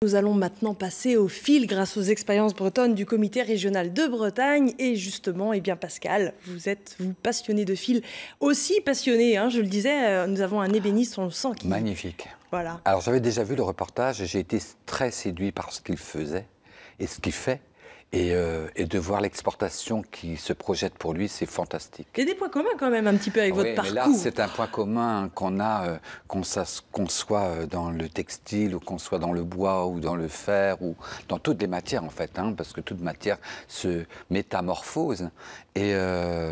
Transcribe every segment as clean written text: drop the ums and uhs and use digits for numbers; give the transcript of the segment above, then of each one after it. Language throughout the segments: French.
Nous allons maintenant passer au fil grâce aux expériences bretonnes du comité régional de Bretagne. Et justement, eh bien Pascal, vous êtes passionné de fil, aussi passionné, hein, je le disais, nous avons un ébéniste, on le sent. Magnifique. Voilà. Alors j'avais déjà vu le reportage et j'ai été très séduit par ce qu'il faisait et ce qu'il fait. Et de voir l'exportation qui se projette pour lui, c'est fantastique. Il y a des points communs quand même un petit peu avec votre parcours. Mais là, c'est un point commun qu'on a, qu'on soit dans le textile, ou qu'on soit dans le bois, ou dans le fer, ou dans toutes les matières en fait, hein, parce que toute matière se métamorphose. Et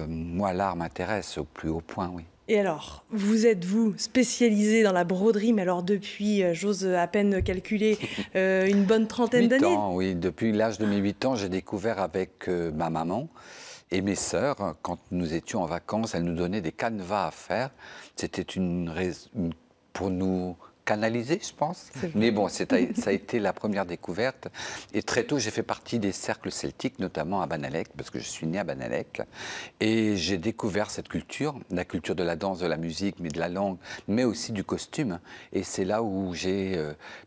moi, l'art m'intéresse au plus haut point, oui. Et alors, vous êtes, spécialisé dans la broderie, mais alors depuis, j'ose à peine calculer, une bonne trentaine d'années. 8 ans, oui. Depuis l'âge de mes 8 ans, j'ai découvert avec ma maman et mes sœurs, quand nous étions en vacances, elles nous donnaient des canevas à faire. C'était pour nous canaliser, je pense. Mais bon, ça a été la première découverte. Et très tôt, j'ai fait partie des cercles celtiques, notamment à Banalec, parce que je suis né à Banalec. Et j'ai découvert cette culture, la culture de la danse, de la musique, mais de la langue, mais aussi du costume. Et c'est là où j'ai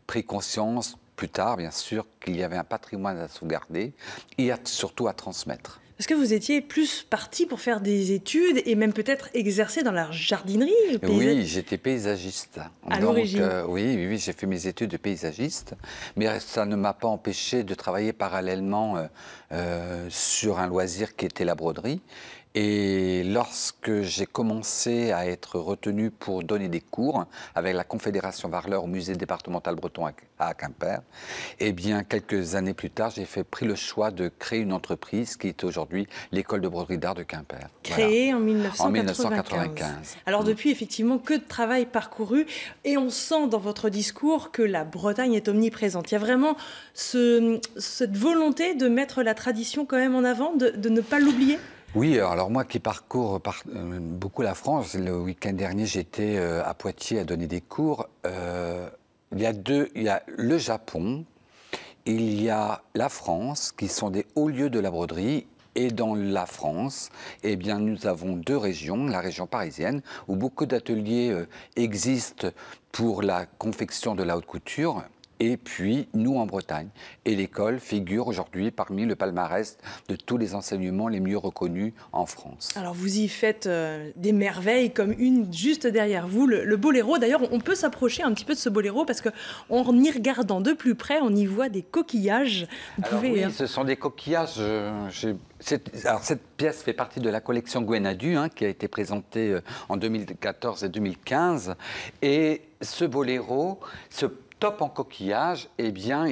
pris conscience, plus tard, bien sûr, qu'il y avait un patrimoine à sauvegarder et surtout à transmettre. Est-ce que vous étiez plus parti pour faire des études et même peut-être exercer dans la jardinerie? Oui, j'étais paysagiste. À l'origine. Oui, j'ai fait mes études de paysagiste, mais ça ne m'a pas empêché de travailler parallèlement sur un loisir qui était la broderie. Et lorsque j'ai commencé à être retenu pour donner des cours avec la Confédération Varleur au musée départemental breton à Quimper, eh bien, quelques années plus tard, j'ai pris le choix de créer une entreprise qui est aujourd'hui l'école de broderie d'art de Quimper. Créée en 1995. En 1995. Alors depuis, effectivement, que de travail parcouru. Et on sent dans votre discours que la Bretagne est omniprésente. Il y a vraiment cette volonté de mettre la tradition quand même en avant, de ne pas l'oublier. Oui, alors moi qui parcours beaucoup la France, le week-end dernier j'étais à Poitiers à donner des cours. Il y a le Japon, il y a la France qui sont des hauts lieux de la broderie. Et dans la France, eh bien, nous avons 2 régions, la région parisienne, où beaucoup d'ateliers existent pour la confection de la haute couture. Et puis, nous, en Bretagne. Et l'école figure aujourd'hui parmi le palmarès de tous les enseignements les mieux reconnus en France. Alors, vous y faites des merveilles, comme une juste derrière vous, le boléro. D'ailleurs, on peut s'approcher un petit peu de ce boléro parce qu'en y regardant de plus près, on y voit des coquillages. Oui, ce sont des coquillages. Alors, cette pièce fait partie de la collection Gwenadu, hein, qui a été présentée en 2014 et 2015. Et ce boléro, ce top en coquillage, eh bien,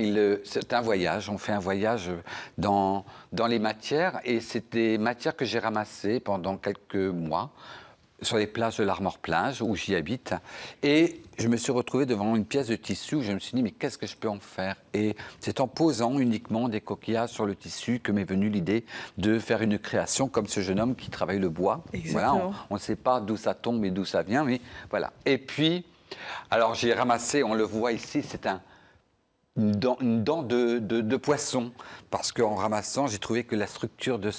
c'est un voyage. On fait un voyage dans les matières. Et c'est des matières que j'ai ramassées pendant quelques mois sur les plages de l'Armor-Plage, où j'y habite. Et je me suis retrouvé devant une pièce de tissu où je me suis dit, mais qu'est-ce que je peux en faire? Et c'est en posant uniquement des coquillages sur le tissu que m'est venue l'idée de faire une création comme ce jeune homme qui travaille le bois. Voilà, on ne sait pas d'où ça tombe et d'où ça vient, mais voilà. Et puis, alors j'ai ramassé, on le voit ici, c'est une dent de poisson, parce qu'en ramassant, j'ai trouvé que la structure de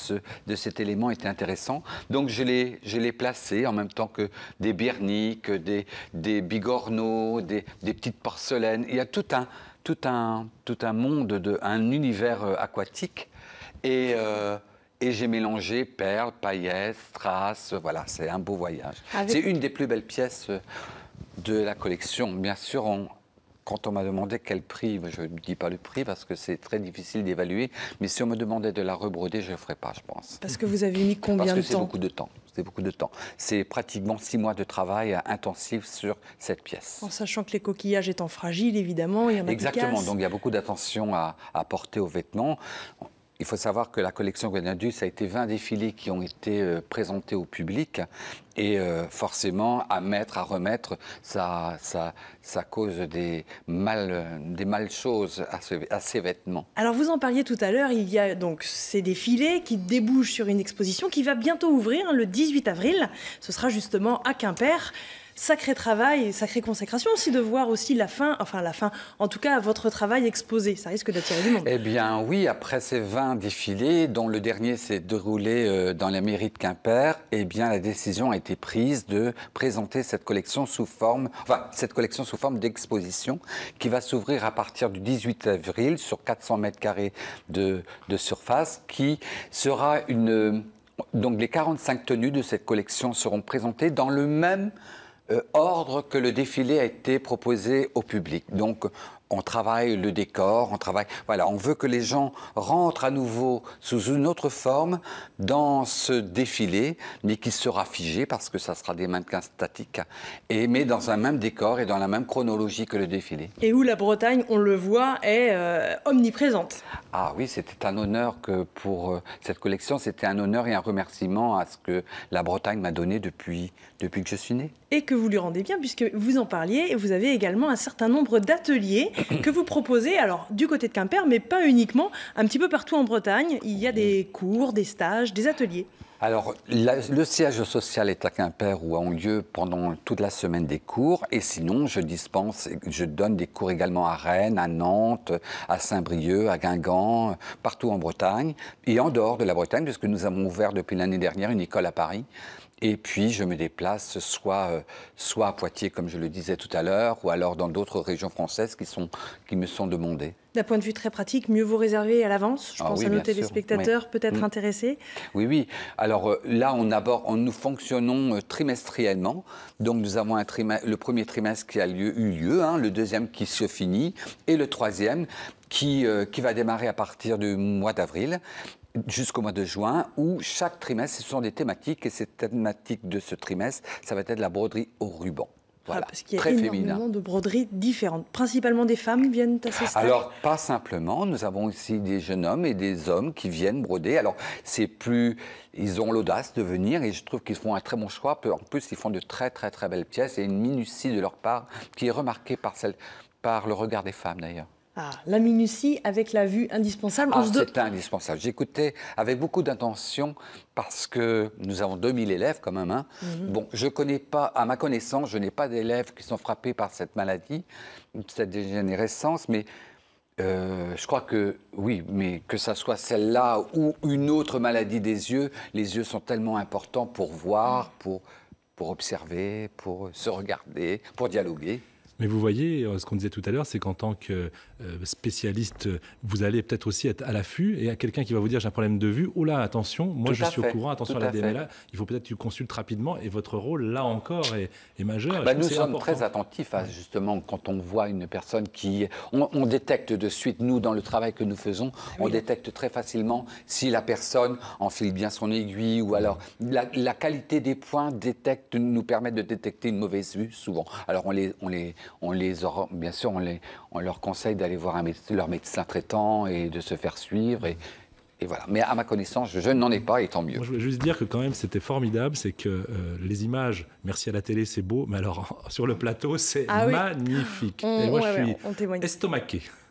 cet élément était intéressante. Donc je l'ai placé en même temps que des birniques, des bigorneaux, des petites porcelaines. Il y a tout un monde, un univers aquatique. Et j'ai mélangé perles, paillettes, strass, voilà, c'est un beau voyage. C'est une des plus belles pièces de la collection. Bien sûr, quand on m'a demandé quel prix, je ne dis pas le prix parce que c'est très difficile d'évaluer, mais si on me demandait de la rebroder, je ne le ferais pas, je pense. Parce que vous avez mis combien de temps? Parce que c'est beaucoup de temps. C'est beaucoup de temps. C'est pratiquement 6 mois de travail intensif sur cette pièce. En sachant que les coquillages étant fragiles, évidemment, il y en a qui cassent. Exactement, donc il y a beaucoup d'attention à porter aux vêtements. Il faut savoir que la collection Gwenadu, ça a été 20 défilés qui ont été présentés au public. Et forcément, à mettre, à remettre, ça cause des mal choses à ces vêtements. Alors, vous en parliez tout à l'heure, il y a donc ces défilés qui débouchent sur une exposition qui va bientôt ouvrir le 18 avril. Ce sera justement à Quimper. Sacré travail, sacrée consécration aussi de voir aussi la fin, en tout cas votre travail exposé. Ça risque d'attirer du monde. Eh bien oui, après ces 20 défilés, dont le dernier s'est déroulé dans la mairie de Quimper, eh bien la décision a été prise de présenter cette collection sous forme d'exposition qui va s'ouvrir à partir du 18 avril sur 400 mètres carrés de surface, qui sera donc les 45 tenues de cette collection seront présentées dans le même ordre que le défilé a été proposé au public. Donc, on travaille le décor, on veut que les gens rentrent à nouveau sous une autre forme dans ce défilé, mais qui sera figé parce que ça sera des mannequins statiques, mais dans un même décor et dans la même chronologie que le défilé. Et où la Bretagne, on le voit, est omniprésente. Ah oui, c'était un honneur que pour cette collection, c'était un honneur et un remerciement à ce que la Bretagne m'a donné depuis que je suis né. Et que vous lui rendez bien, puisque vous en parliez, et vous avez également un certain nombre d'ateliers que vous proposez, alors du côté de Quimper, mais pas uniquement, un petit peu partout en Bretagne. Il y a des cours, des stages, des ateliers. Alors, le siège social est à Quimper où ont lieu pendant toute la semaine des cours. Et sinon, je donne des cours également à Rennes, à Nantes, à Saint-Brieuc, à Guingamp, partout en Bretagne. Et en dehors de la Bretagne, puisque nous avons ouvert depuis l'année dernière une école à Paris. Et puis, je me déplace soit à Poitiers, comme je le disais tout à l'heure, ou alors dans d'autres régions françaises qui me sont demandées. D'un point de vue très pratique, mieux vous réserver à l'avance. Je pense à nos téléspectateurs peut-être intéressés. Oui. Alors là, nous fonctionnons trimestriellement. Donc nous avons le premier trimestre qui a eu lieu, le deuxième qui se finit, et le troisième qui va démarrer à partir du mois d'avril jusqu'au mois de juin, où chaque trimestre, ce sont des thématiques, et cette thématique de ce trimestre, ça va être la broderie au ruban. Voilà, parce qu'il y a énormément de broderies différentes. Principalement des femmes viennent à ces stages? Alors, pas simplement. Nous avons aussi des jeunes hommes et des hommes qui viennent broder. Alors, ils ont l'audace de venir et je trouve qu'ils font un très bon choix. En plus, ils font de très, très, très belles pièces et une minutie de leur part qui est remarquée par le regard des femmes, d'ailleurs. Ah, la minutie avec la vue indispensable. C'est indispensable. J'écoutais avec beaucoup d'intention parce que nous avons 2000 élèves quand même. Bon, je connais pas, à ma connaissance, je n'ai pas d'élèves qui sont frappés par cette maladie, cette dégénérescence, mais je crois que oui, mais que ça soit celle-là ou une autre maladie des yeux, les yeux sont tellement importants pour voir, pour observer, pour se regarder, pour dialoguer. Mais vous voyez, ce qu'on disait tout à l'heure, c'est qu'en tant que spécialiste, vous allez peut-être aussi être à l'affût et à quelqu'un qui va vous dire j'ai un problème de vue, oh là, attention, moi je suis au courant, attention à la DMLA, il faut peut-être que tu consultes rapidement et votre rôle, là encore, est majeur. Nous sommes très attentifs à, justement, quand on voit une personne on détecte de suite, nous, dans le travail que nous faisons, on détecte très facilement si la personne enfile bien son aiguille ou alors la qualité des points nous permet de détecter une mauvaise vue, souvent. Alors bien sûr, on leur conseille d'aller voir leur médecin traitant et de se faire suivre. Et voilà. Mais à ma connaissance, je n'en ai pas, et tant mieux. Moi, je voulais juste dire que quand même, c'était formidable, c'est que les images, merci à la télé, c'est beau, mais alors sur le plateau, c'est magnifique. Et moi, je suis estomaqué.